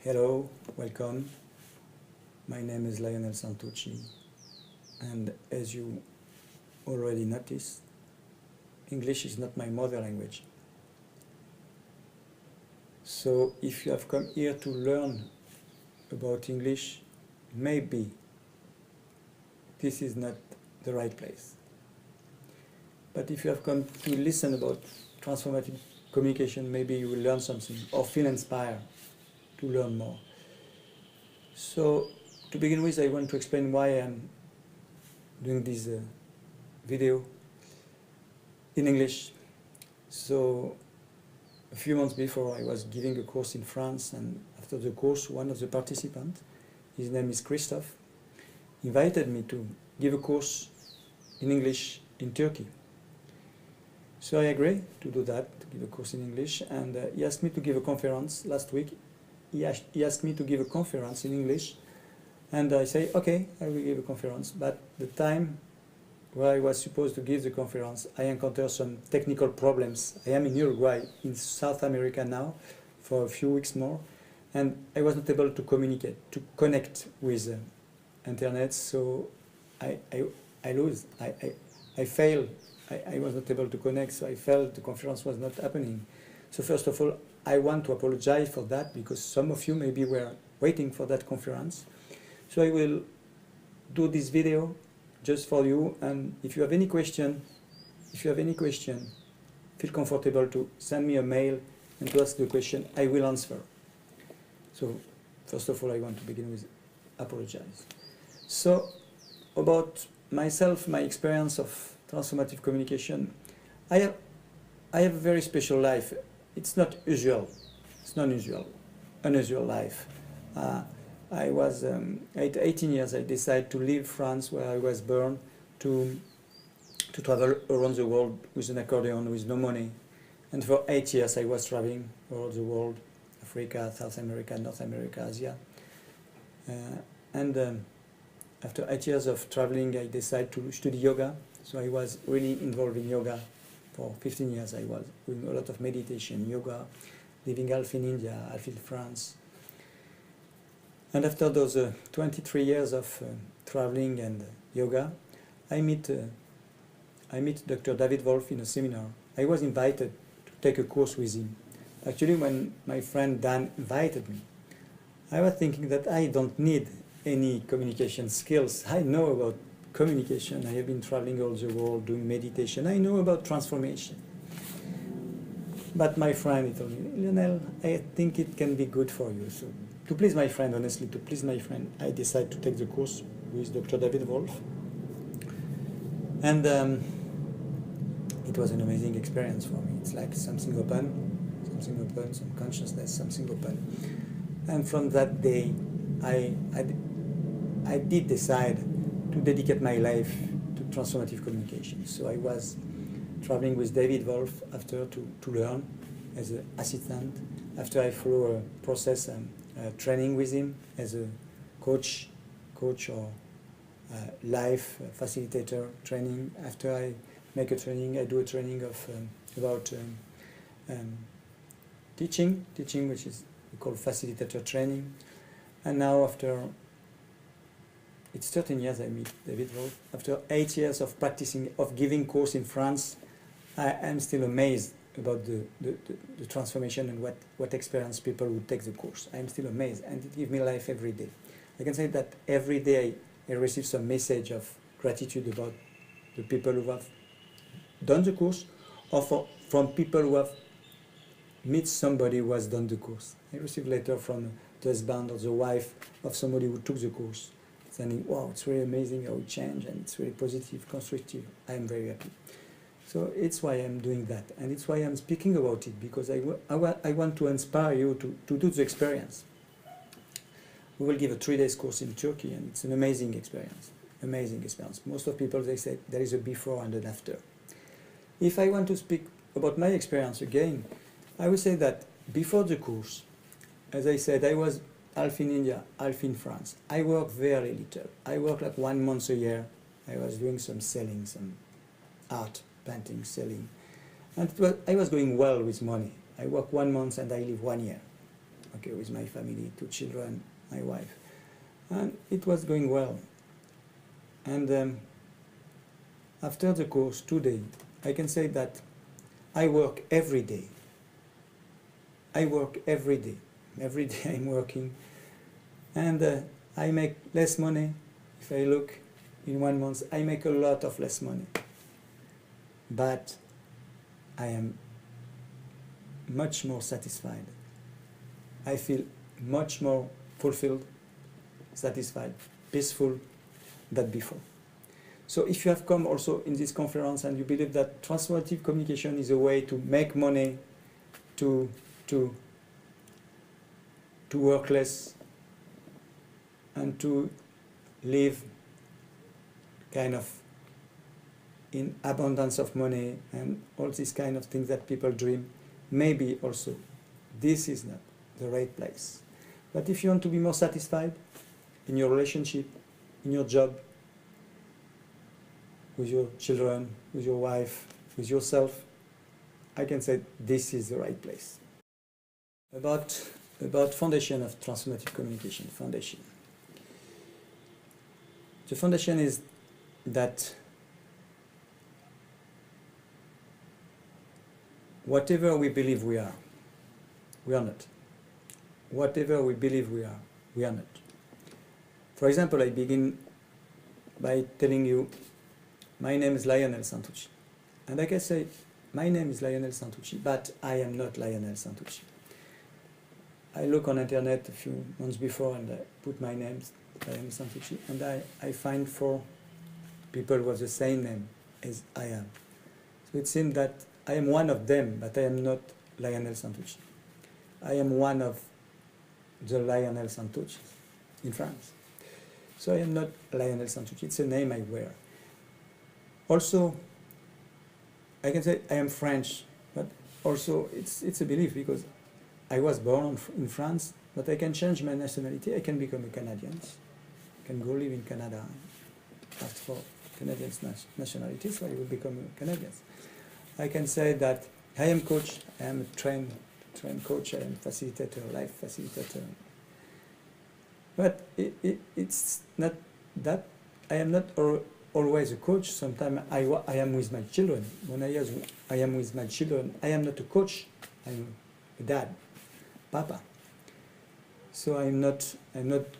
Hello, welcome. My name is Lionel, and as you already noticed, English is not my mother language. So if you have come here to learn about English, maybe this is not the right place. But if you have come to listen about transformative communication, maybe you will learn something or feel inspired to learn more. So to begin with, I want to explain why I'm doing this video in English. So a few months before, I was giving a course in France, and after the course, one of the participants, his name is Christophe, invited me to give a course in English in Turkey. So I agreed to do that, to give a course in English, and he asked me to give a conference last week. He asked me to give a conference in English, and I say, okay, I will give a conference. But the time where I was supposed to give the conference, I encountered some technical problems. I am in Uruguay, in South America now, for a few weeks more, and I was not able to communicate, to connect with internet, so I lose. I failed. I was not able to connect, so I felt the conference was not happening. So first of all, I want to apologize for that, because some of you maybe were waiting for that conference. So I will do this video just for you, and if you have any question, feel comfortable to send me a mail and to ask the question. I will answer. So first of all, I want to begin with apologize. So about myself, my experience of transformative communication, I have a very special life. It's not usual. It's not unusual. Unusual life. I was at 18 years. I decided to leave France, where I was born, to travel around the world with an accordion, with no money. And for 8 years, I was traveling around the world: Africa, South America, North America, Asia. After 8 years of traveling, I decided to study yoga. So I was really involved in yoga. For 15 years, I was doing a lot of meditation, yoga, living half in India, half in France. And after those 23 years of traveling and yoga, I meet Dr. David Wolf in a seminar. I was invited to take a course with him. Actually, when my friend Dan invited me, I was thinking that I don't need any communication skills. I know about communication. I have been traveling all the world doing meditation. I know about transformation. But my friend, he told me, Lionel, I think it can be good for you. So to please my friend, honestly, to please my friend, I decided to take the course with Dr. David Wolf. And it was an amazing experience for me. It's like something open, some consciousness, something open. And from that day, I did decide to dedicate my life to transformative communication. So I was traveling with David Wolf after to learn as an assistant. After I follow a process and training with him as a coach or life facilitator training. After I make a training, I do a training of about teaching, which is we call facilitator training. And now after it's 13 years I meet David Wolf. After 8 years of practicing, of giving course in France, I am still amazed about the transformation and what experience people would take the course. I am still amazed, and it gives me life every day. I can say that every day I receive some message of gratitude about the people who have done the course, or from people who have met somebody who has done the course. I receive letter from the husband or the wife of somebody who took the course, saying, wow, it's really amazing how it changed, and it's really positive, constructive. I am very happy. So it's why I'm doing that, and it's why I'm speaking about it, because I want to inspire you to do the experience. We will give a 3 days course in Turkey, and it's an amazing experience, Most of people, they say there is a before and an after. If I want to speak about my experience again, I would say that before the course, as I said, I was half in India, half in France. I worked very little. I worked like 1 month a year. I was doing some selling, some art, painting, selling. And I was going well with money. I work 1 month and I live 1 year. okay, with my family, 2 children, my wife. And it was going well. And after the course today, I can say that I work every day. I work every day. Every day I'm working. And I make less money. If I look in 1 month, I make a lot of less money. But I am much more satisfied. I feel much more fulfilled, satisfied, peaceful than before. So if you have come also in this conference and you believe that transformative communication is a way to make money, to work less, and to live kind of in abundance of money and all these kind of things that people dream, maybe also this is not the right place. But if you want to be more satisfied in your relationship, in your job, with your children, with your wife, with yourself, I can say this is the right place. About foundation of transformative communication, foundation. The foundation is that whatever we believe we are not. Whatever we believe we are not. For example, I begin by telling you, my name is Lionel Santucci. And I can say, my name is Lionel Santucci, but I am not Lionel Santucci. I look on internet a few months before and I put my name, Lionel Santucci, and I find 4 people who have the same name as I am. So it seems that I am one of them, but I am not Lionel Santucci. I am one of the Lionel Santucci in France. So I am not Lionel Santucci. It's a name I wear. Also, I can say I am French, but also it's a belief because I was born in France, but I can change my nationality. I can become a Canadian. I can go live in Canada, ask for Canadian nationality, so I will become a Canadian. I can say that I am coach. I am a trained coach. I am facilitator, life facilitator. But it's not that I am not always a coach. Sometimes I am with my children. When I am with my children, I am not a coach. I'm a dad, papa. So I'm not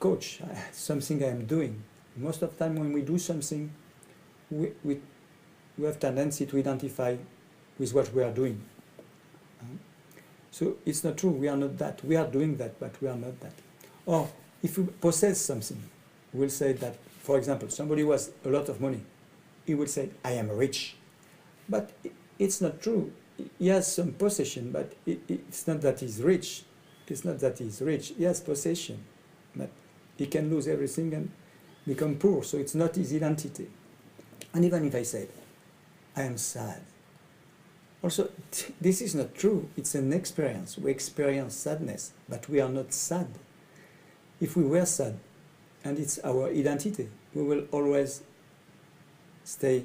coach. Something I am doing. Most of the time when we do something, we have tendency to identify with what we are doing. So it's not true. We are not that. We are doing that, but we are not that. Or if we possess something, we'll say that, for example, somebody who has a lot of money, he will say, I am rich. But it's not true. He has some possession, but it's not that he's rich. It's not that he's rich. He has possession, but he can lose everything and become poor. So it's not his identity. And even if I say, I am sad, also, this is not true. It's an experience. We experience sadness, but we are not sad. If we were sad, and it's our identity, we will always stay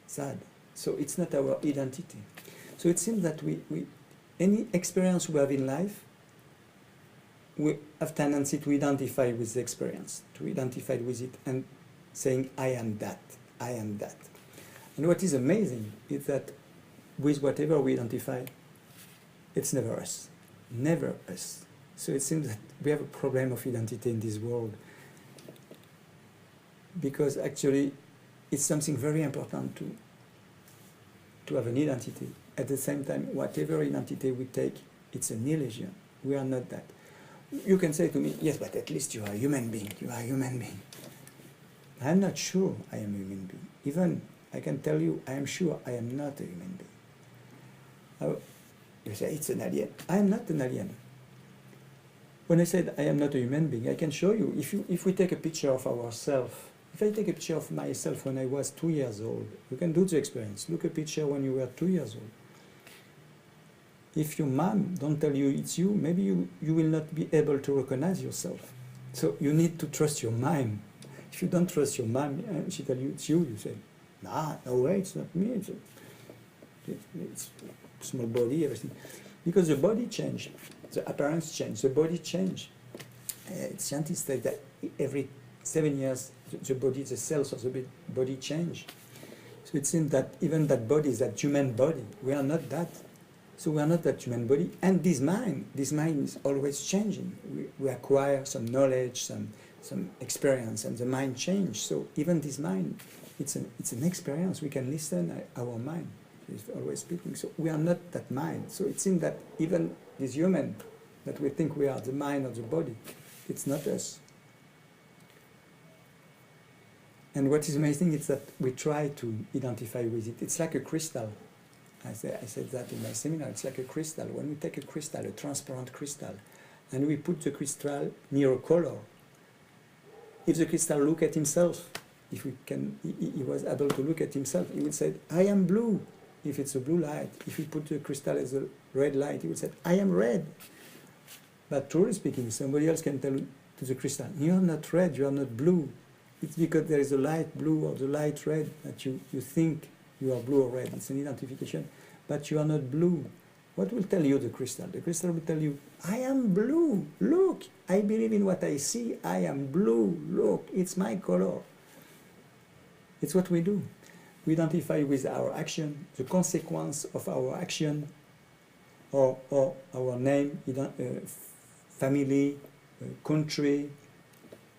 sad. So it's not our identity. So it seems that any experience we have in life, we have tendency to identify with the experience, to identify with it, and saying, I am that, I am that. And what is amazing is that with whatever we identify, it's never us. Never us. So it seems that we have a problem of identity in this world. Because actually, it's something very important to have an identity. At the same time, whatever identity we take, it's an illusion. We are not that. You can say to me, yes, but at least you are a human being. You are a human being. I'm not sure I am a human being. Even I can tell you, I am sure I am not a human being. You say, it's an alien. I am not an alien. When I said I am not a human being, I can show you. If we take a picture of ourselves, if I take a picture of myself when I was 2 years old, you can do the experience. Look a picture when you were 2 years old. If your mom don't tell you it's you, maybe you will not be able to recognize yourself. So you need to trust your mom. If you don't trust your mom and she tells you it's you, you say, nah, no way, it's not me. It's small body, everything. Because the body changes. The appearance change, the body change. Scientists say that every 7 years, the cells of the body change. So it seems that even that body is that human body. We are not that. So we are not that human body. And this mind is always changing. We acquire some knowledge, some experience, and the mind changes. So even this mind, it's an experience. We can listen our mind. It's always speaking. So we are not that mind. So it seems that even this human that we think we are, the mind or the body, it's not us. And what is amazing is that we try to identify with it. It's like a crystal. I said that in my seminar. It's like a crystal. When we take a crystal, a transparent crystal, and we put the crystal near a color, if the crystal look at himself, if he was able to look at himself, he would say, I am blue, if it's a blue light. If we put the crystal as a red light, he would say, I am red. But truly speaking, somebody else can tell to the crystal, you are not red, you are not blue. It's because there is a light blue or the light red that you think you are blue or red. It's an identification, but you are not blue. What will tell you the crystal? The crystal will tell you, I am blue, look, I believe in what I see, I am blue, look, it's my color. It's what we do. We identify with our action, the consequence of our action, or our name, family, country,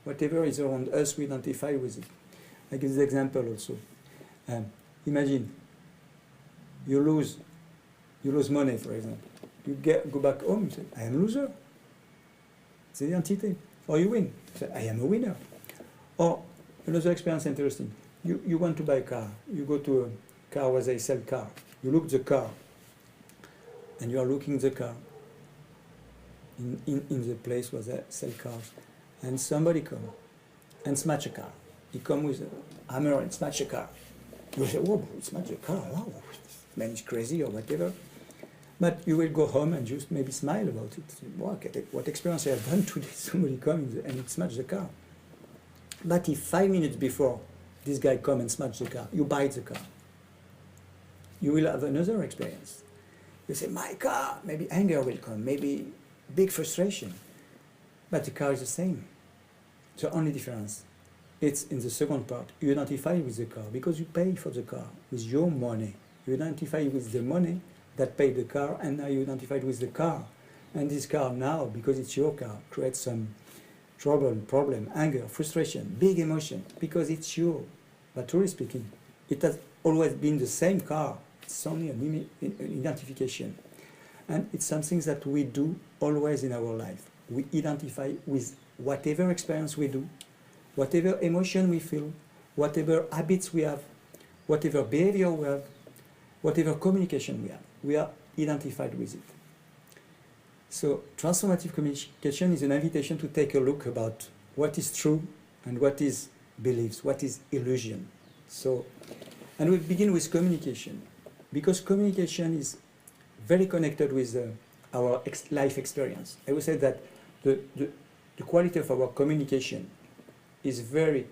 whatever is around us, we identify with it. I give the example also. Imagine you lose money, for example. You go back home, you say, I am a loser. It's the identity. Or you win. You say, I am a winner. Or another experience interesting. You want to buy a car. You go to a car where they sell car. You look the car. And you are looking the car in the place where they sell cars. And somebody come and smash a car. He come with a hammer and smash a car. You say, whoa, smash a car, wow, this man is crazy or whatever. But you will go home and just maybe smile about it. Wow, what experience I have done today, somebody comes and smash the car. But if 5 minutes before this guy come and smash the car, you buy the car, you will have another experience. You say, my car, maybe anger will come, maybe big frustration. But the car is the same. The only difference, it's in the second part. You identify with the car because you pay for the car with your money. You identify with the money that paid the car, and now you identify with the car. And this car now, because it's your car, creates some trouble, problem, anger, frustration, big emotion, because it's your. But truly speaking, it has always been the same car. It's only an identification. And it's something that we do always in our life. We identify with whatever experience we do, whatever emotion we feel, whatever habits we have, whatever behavior we have, whatever communication we have. We are identified with it. So transformative communication is an invitation to take a look about what is true and what is beliefs, what is illusion. So, and we begin with communication, because communication is very connected with our life experience. I would say that the quality of our communication is very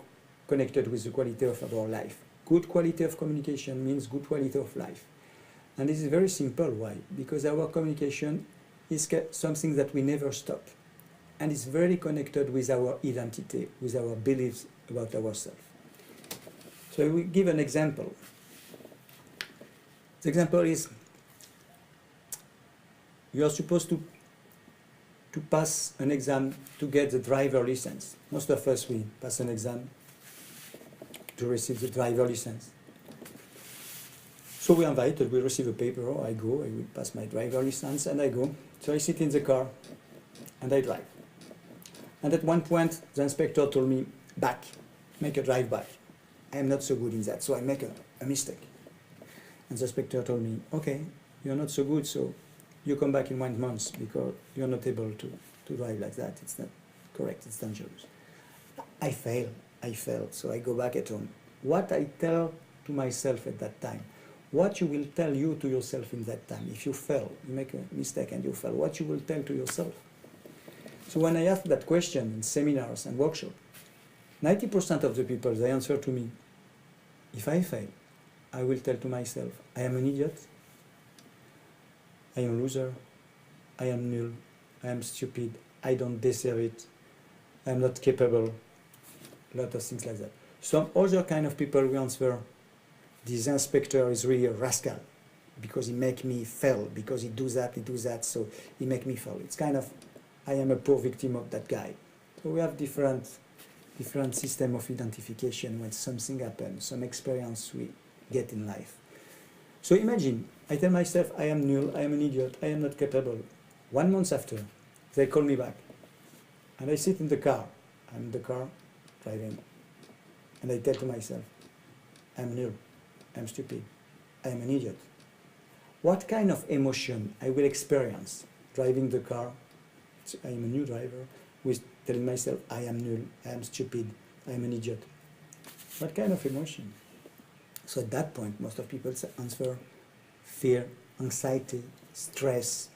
connected with the quality of our life. Good quality of communication means good quality of life. And this is very simple. Why? Because our communication is something that we never stop. And it's very connected with our identity, with our beliefs about ourselves. So we give an example. The example is, you are supposed to pass an exam to get the driver license. Most of us, we pass an exam to receive the driver license. So we are invited, we receive a paper, I go, I will pass my driver license, and I go. So I sit in the car, and I drive. And at one point, the inspector told me, back, make a drive back. I am not so good in that, so I make a mistake. And the inspector told me, okay, you're not so good, so you come back in 1 month because you're not able to drive like that. It's not correct, it's dangerous. I fail, so I go back at home. What I tell to myself at that time, what you will tell you to yourself in that time, if you fail, you make a mistake and you fail, what you will tell to yourself. So when I ask that question in seminars and workshops, 90% of the people, they answer to me, if I fail, I will tell to myself, I am an idiot, I am a loser, I am null, I am stupid, I don't deserve it, I'm not capable, a lot of things like that. Some other kind of people will answer, this inspector is really a rascal because he make me fail, because he do that, so he make me fail. It's kind of, I am a poor victim of that guy. So we have different system of identification when something happens, some experience we get in life. So imagine, I tell myself, I am null, I am an idiot, I am not capable. 1 month after, they call me back. And I sit in the car. I'm in the car, driving. And I tell to myself, I'm null, I'm stupid, I am an idiot. What kind of emotion I will experience driving the car, I am a new driver, with telling myself, I am null, I am stupid, I am an idiot. What kind of emotion? So at that point, most of people answer fear, anxiety, stress.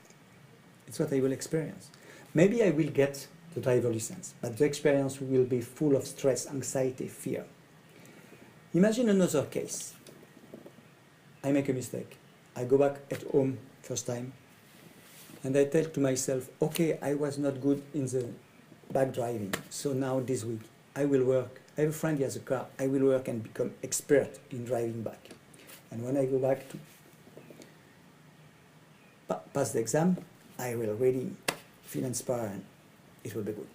It's what I will experience. Maybe I will get the driver license, but the experience will be full of stress, anxiety, fear. Imagine another case. I make a mistake. I go back at home first time, and I tell to myself, okay, I was not good in the back driving, so now this week I will work. I have a friend who has a car. I will work and become expert in driving back. And when I go back to pass the exam, I will really feel inspired and it will be good.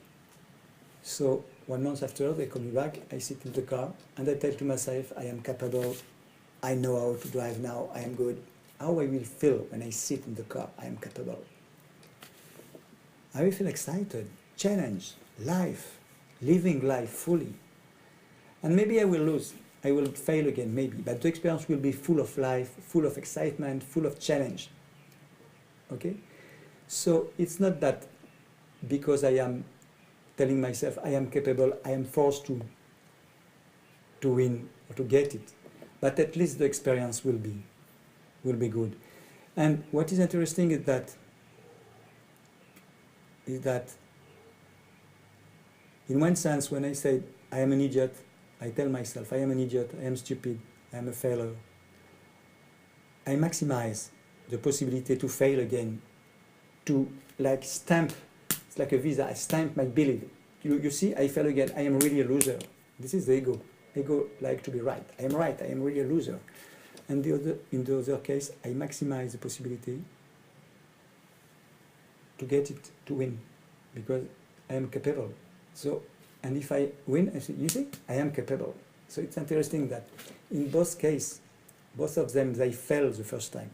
So 1 month after, they call me back, I sit in the car, and I tell to myself, I am capable, I know how to drive now, I am good. How I will feel when I sit in the car, I am capable. I will feel excited, challenged, life, living life fully. And maybe I will lose, I will fail again, maybe, but the experience will be full of life, full of excitement, full of challenge. Okay? So it's not that because I am telling myself I am capable, I am forced to win or to get it. But at least the experience will be good. And what is interesting is that in one sense, when I say I am an idiot, I tell myself I am an idiot, I am stupid, I am a failure. I maximize the possibility to fail again, to like stamp, it's like a visa, I stamp my belief. You see, I fail again, I am really a loser. This is the ego. Ego like to be right. I am right, I am really a loser. And in the other case, I maximize the possibility to get it, to win, because I am capable. So, and if I win, I say, you see, I am capable. So it's interesting that in both cases, both of them, they fail the first time.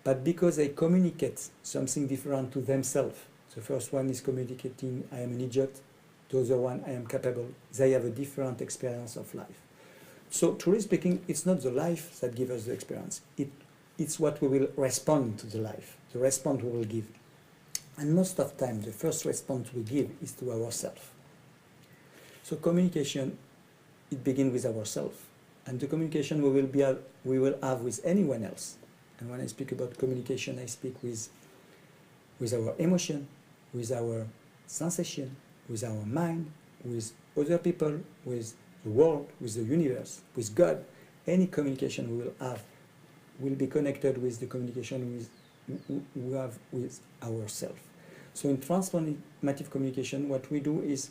But because they communicate something different to themselves, the first one is communicating, I am an idiot, the other one, I am capable, they have a different experience of life. So truly speaking, it's not the life that gives us the experience, it's what we will respond to the life, the response we will give. And most of the time, the first response we give is to ourselves. So communication, it begins with ourselves. And the communication we will have with anyone else. And when I speak about communication, I speak with our emotion, with our sensation, with our mind, with other people, with the world, with the universe, with God. Any communication we will have will be connected with the communication we have with ourselves. So in transformative communication, what we do is,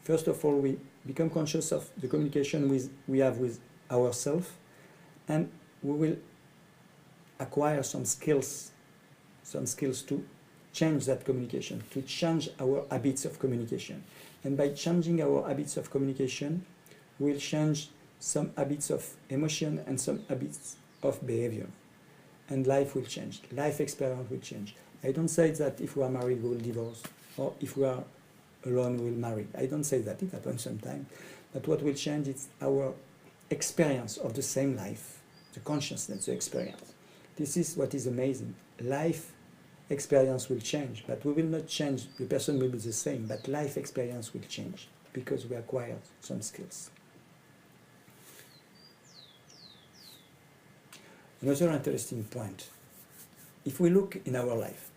first of all, we become conscious of the communication we have with ourselves, and we will acquire some skills to change that communication, to change our habits of communication. And by changing our habits of communication, we'll change some habits of emotion and some habits of behavior. And life will change, life experience will change. I don't say that if we are married we will divorce, or if we are alone we will marry. I don't say that, it happens sometimes. But what will change is our experience of the same life, the consciousness, the experience. This is what is amazing. Life experience will change, but we will not change, the person will be the same, but life experience will change because we acquired some skills. Another interesting point, if we look in our life,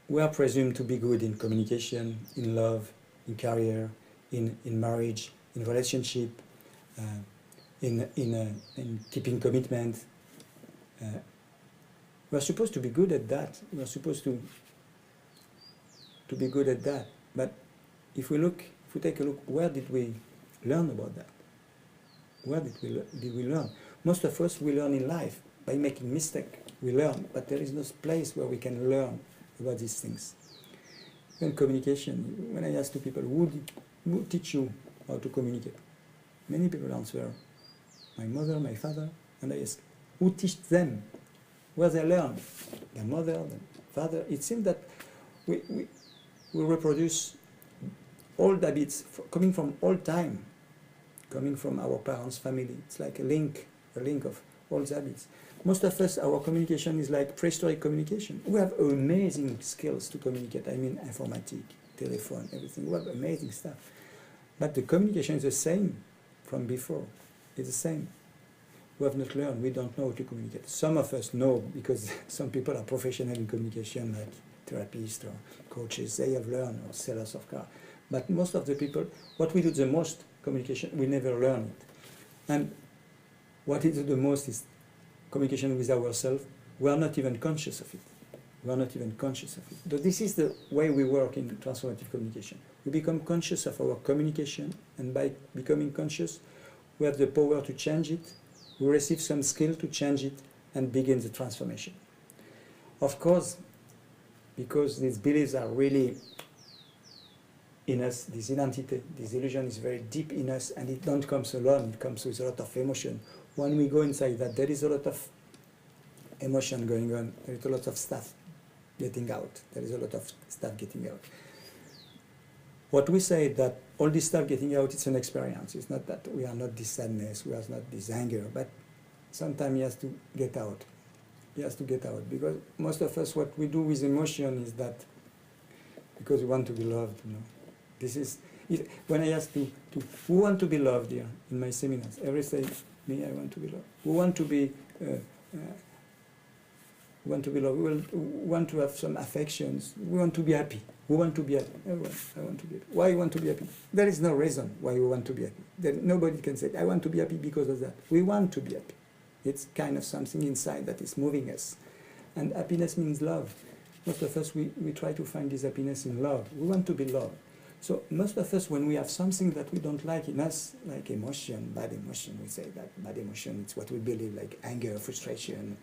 we are presumed to be good in communication, in love, in career, in marriage, in relationship, in keeping commitment, We are supposed to be good at that. We are supposed to be good at that. But if we take a look, where did we learn about that? Where did we learn? Most of us, we learn in life. By making mistakes, we learn. But there is no place where we can learn about these things. In communication, when I ask to people, who teach you how to communicate? Many people answer, my mother, my father. And I ask, who teach them? Where they learn? Their mother, their father. It seems that we reproduce old habits coming from old time, coming from our parents' family. It's like a link of old habits. Most of us, our communication is like prehistoric communication. We have amazing skills to communicate. I mean, informatic, telephone, everything. We have amazing stuff. But the communication is the same from before. It's the same. We have not learned. We don't know how to communicate. Some of us know because some people are professional in communication, like therapists or coaches. They have learned, or sellers of cars. But most of the people, what we do the most, communication, we never learn it. And what we do the most is communication with ourselves. We are not even conscious of it. We are not even conscious of it. But this is the way we work in transformative communication. We become conscious of our communication, and by becoming conscious, we have the power to change it. We receive some skill to change it and begin the transformation. Of course, because these beliefs are really in us, this identity, this illusion is very deep in us, and it don't come alone, it comes with a lot of emotion. When we go inside that, there is a lot of emotion going on, there is a lot of stuff getting out, there is a lot of stuff getting out. What we say that all this stuff getting out, it's an experience. It's not that we are not this sadness, we are not this anger, but sometimes he has to get out. He has to get out, because most of us, what we do with emotion is that because we want to be loved, you know. This is, when I ask to who want to be loved here in my seminars, every say, me, I want to be loved. Who want to be loved? We want to have some affections. We want to be happy. Who want to be happy? Everyone, I want to be happy. Why you want to be happy? There is no reason why you want to be happy. Nobody can say, I want to be happy because of that. We want to be happy. It's kind of something inside that is moving us. And happiness means love. Most of us, we try to find this happiness in love. We want to be loved. So most of us, when we have something that we don't like in us, like emotion, bad emotion, we say that bad emotion, it's what we believe, like anger, frustration,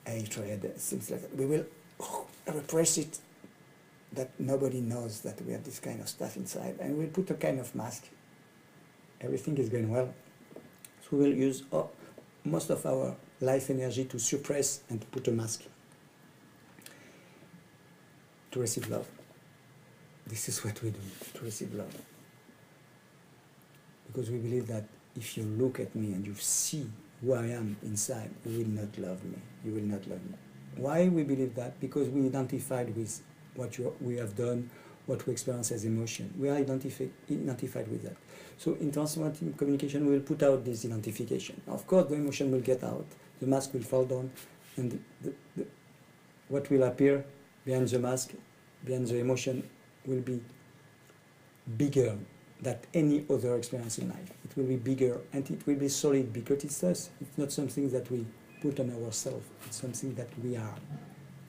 hatred, things like that. We will repress it, that nobody knows that we have this kind of stuff inside, and we'll put a kind of mask. Everything is going well. So we will use most of our life energy to suppress and to put a mask to receive love. This is what we do, to receive love. Because we believe that if you look at me and you see who I am inside, you will not love me. You will not love me. Why we believe that? Because we identified with what we have done, what we experience as emotion. We are identified with that. So in transformative communication, we will put out this identification. Of course, the emotion will get out, the mask will fall down, and what will appear behind the mask, behind the emotion, will be bigger than any other experience in life. It will be bigger, and it will be solid because it's us. It's not something that we put on ourselves. It's something that we are.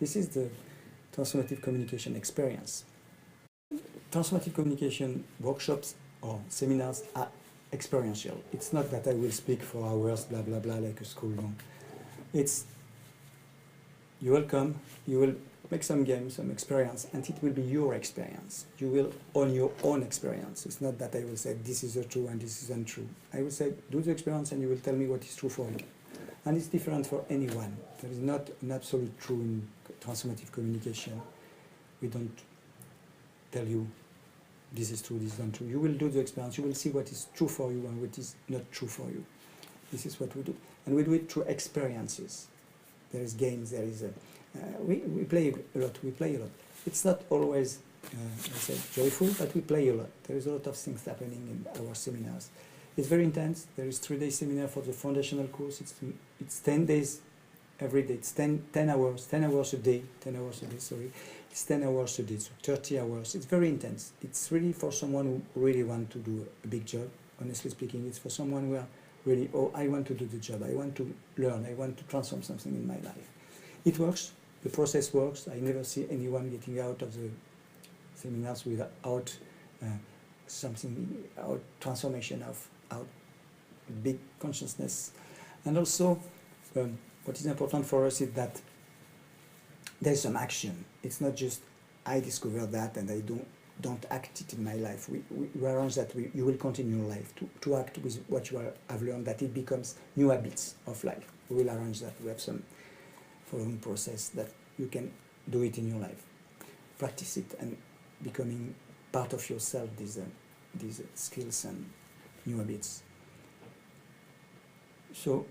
This is the transformative communication experience. Transformative communication workshops or seminars are experiential. It's not that I will speak for hours, blah, blah, blah, like a school long. It's, you will come, you will make some games, some experience, and it will be your experience. You will own your own experience. It's not that I will say, this is true and this is untrue. I will say, do the experience and you will tell me what is true for you. And it's different for anyone. There is not an absolute true in transformative communication. We don't tell you, this is true, this is untrue. You will do the experience. You will see what is true for you and what is not true for you. This is what we do. And we do it through experiences. There is games, there is we play a lot, It's not always, I said, joyful, but we play a lot. There is a lot of things happening in our seminars. It's very intense. There is 3-day seminar for the foundational course. It's 10 days every day. It's 10 hours a day, sorry. It's 10 hours a day, so 30 hours. It's very intense. It's really for someone who really wants to do a big job. Honestly speaking, it's for someone really, oh, I want to do the job, I want to learn, I want to transform something in my life. It works, the process works. I never see anyone getting out of the seminars without something, out transformation of out big consciousness. And also, what is important for us is that there's some action. It's not just I discovered that and I don't act it in my life. We arrange that you will continue your life to act with what you have learned, that it becomes new habits of life. We will arrange that. We have some following process that you can do it in your life. Practice it and becoming part of yourself, these skills and new habits. So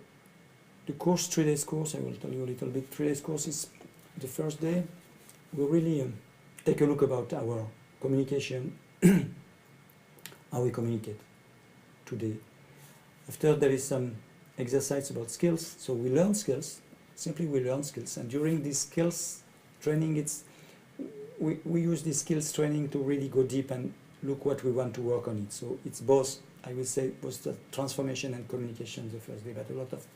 the course, 3 days course, I will tell you a little bit. 3 days course is the first day. We'll really take a look about our communication, how we communicate today. After, there is some exercise about skills. So we learn skills, simply we learn skills. And during this skills training, we use this skills training to really go deep and look what we want to work on it. So it's both, I will say, both the transformation and communication the first day, but a lot of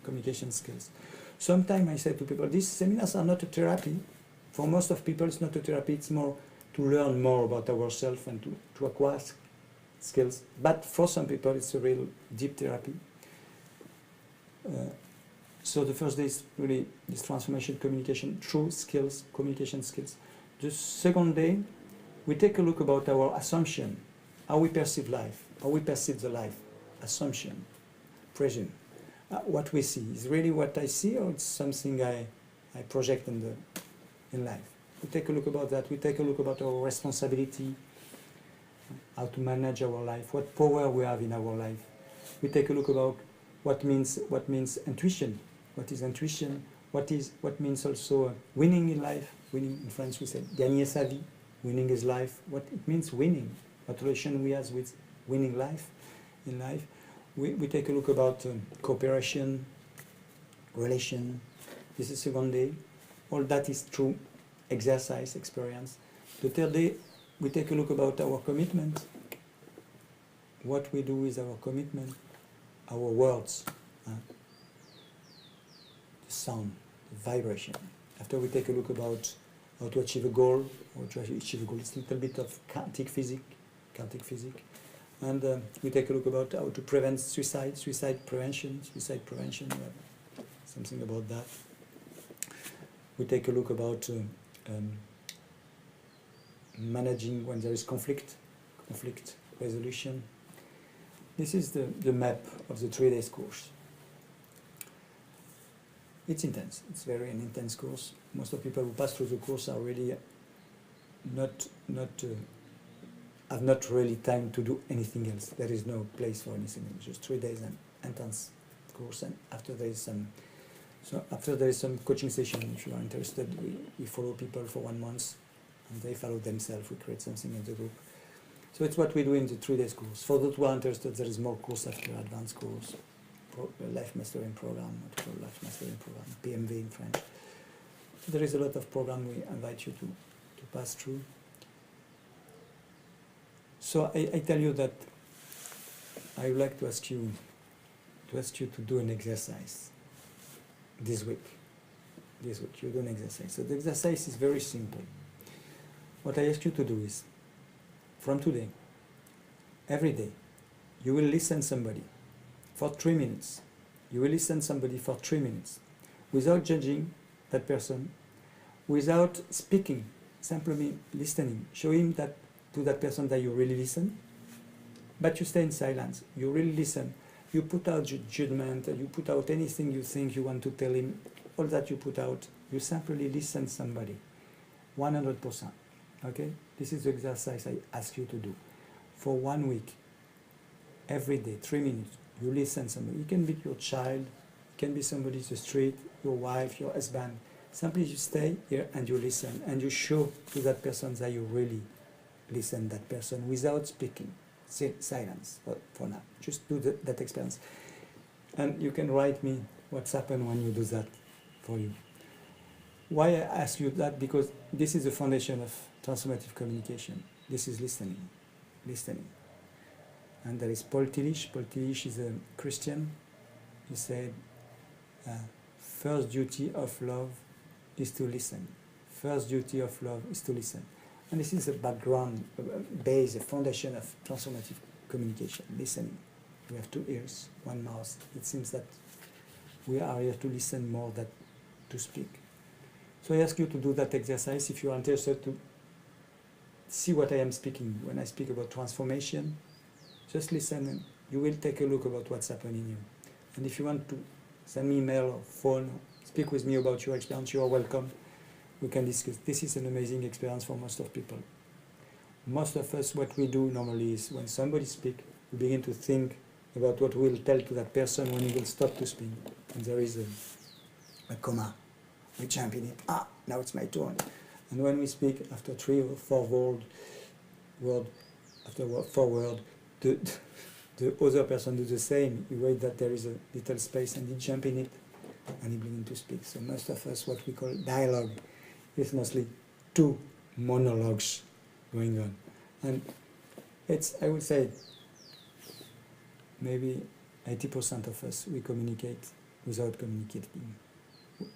communication skills. Sometimes I say to people, these seminars are not a therapy. For most of people, it's not a therapy, it's more to learn more about ourselves and to acquire skills. But for some people, it's a real deep therapy. So the first day is really this transformation, communication, through skills, communication skills. The second day, we take a look about our assumption, how we perceive life, how we perceive the life, assumption, present. What we see is really what I see, or it's something I project in life. We take a look about that. We take a look about our responsibility, how to manage our life, what power we have in our life. We take a look about what means intuition. What is intuition? What means also winning in life? Winning in French we say gagner sa vie. Winning is life. What it means winning. What relation we have with winning life in life. We take a look about cooperation, relation. This is second day. All that is through exercise, experience. The third day, we take a look about our commitment. What we do with our commitment, our words, the sound, the vibration. After, we take a look about how to achieve a goal, or to achieve a goal. It's a little bit of quantic physics. And we take a look about how to prevent suicide prevention, something about that. We take a look about managing when there is conflict resolution. This is the map of the 3 days course. It's intense. It's very an intense course. Most of the people who pass through the course are really have not really time to do anything else. There is no place for anything. It's just 3 days and intense course, and after there is some coaching session. If you are interested, we follow people for 1 month, and they follow themselves. We create something in the group. So it's what we do in the 3 days course. For those who are interested, there is more course after advanced course, life mastering program, what we call life mastering program, PMV in French. So there is a lot of program we invite you to pass through. So I tell you that I would like to ask you to do an exercise this week. This week you do an exercise. So the exercise is very simple. What I ask you to do is, from today, every day, you will listen somebody for 3 minutes. You will listen somebody for 3 minutes, without judging that person, without speaking, simply listening. Show him that to that person that you really listen, but you stay in silence. You really listen. You put out judgment, you put out anything you think you want to tell him, all that you put out. You simply listen somebody, 100%. Okay? This is the exercise I ask you to do. For 1 week, every day, 3 minutes, you listen somebody. It can be your child, it can be somebody in the street, your wife, your husband. Simply you stay here and you listen, and you show to that person that you really listen that person without speaking. Silence for now. Just do that experience. And you can write me what's happened when you do that for you. Why I ask you that? Because this is the foundation of transformative communication. This is listening. And there is Paul Tillich. Paul Tillich is a Christian. He said, first duty of love is to listen. First duty of love is to listen. And this is a background, a base, a foundation of transformative communication, listening. We have 2 ears, 1 mouth. It seems that we are here to listen more than to speak. So I ask you to do that exercise if you are interested to see what I am speaking. When I speak about transformation, just listen and you will take a look about what's happening in you. And if you want to send me email or phone, speak with me about your experience, you are welcome. We can discuss. This is an amazing experience for most of people. Most of us, what we do normally is when somebody speaks, we begin to think about what we will tell to that person when he will stop to speak. And there is a comma. We jump in it. Ah, now it's my turn. And when we speak, after 3 or 4 words, the other person does the same. You wait that there is a little space and he jump in it and he begins to speak. So most of us, what we call dialogue, is mostly 2 monologues going on. And it's, I would say, maybe 80% of us, we communicate without communicating.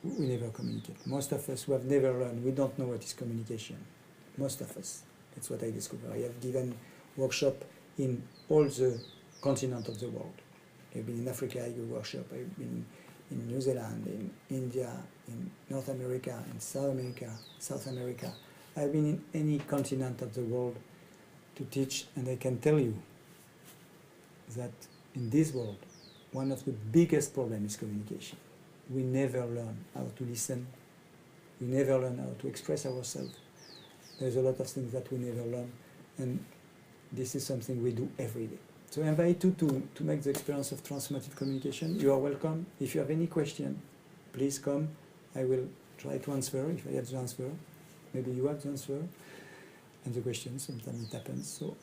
We never communicate. Most of us who have never learned, we don't know what is communication. Most of us. That's what I discovered. I have given workshop in all the continents of the world. I've been in Africa, I give workshop. I've been in New Zealand, in India, in North America, in South America. I've been in any continent of the world to teach, and I can tell you that in this world, one of the biggest problems is communication. We never learn how to listen. We never learn how to express ourselves. There's a lot of things that we never learn, and this is something we do every day. So I invite you to make the experience of transformative communication. You are welcome. If you have any question, please come. I will try to answer if I have the answer. Maybe you have the answer and the question. Sometimes it happens. So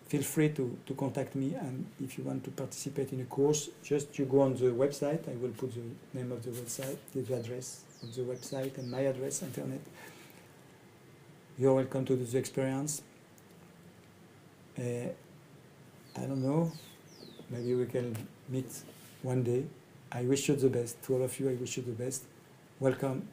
feel free to contact me, and if you want to participate in a course, just you go on the website. I will put the name of the website, the address of the website, and my address, internet. You're welcome to do the experience. I don't know, maybe we can meet one day. I wish you the best. To all of you, I wish you the best. Welcome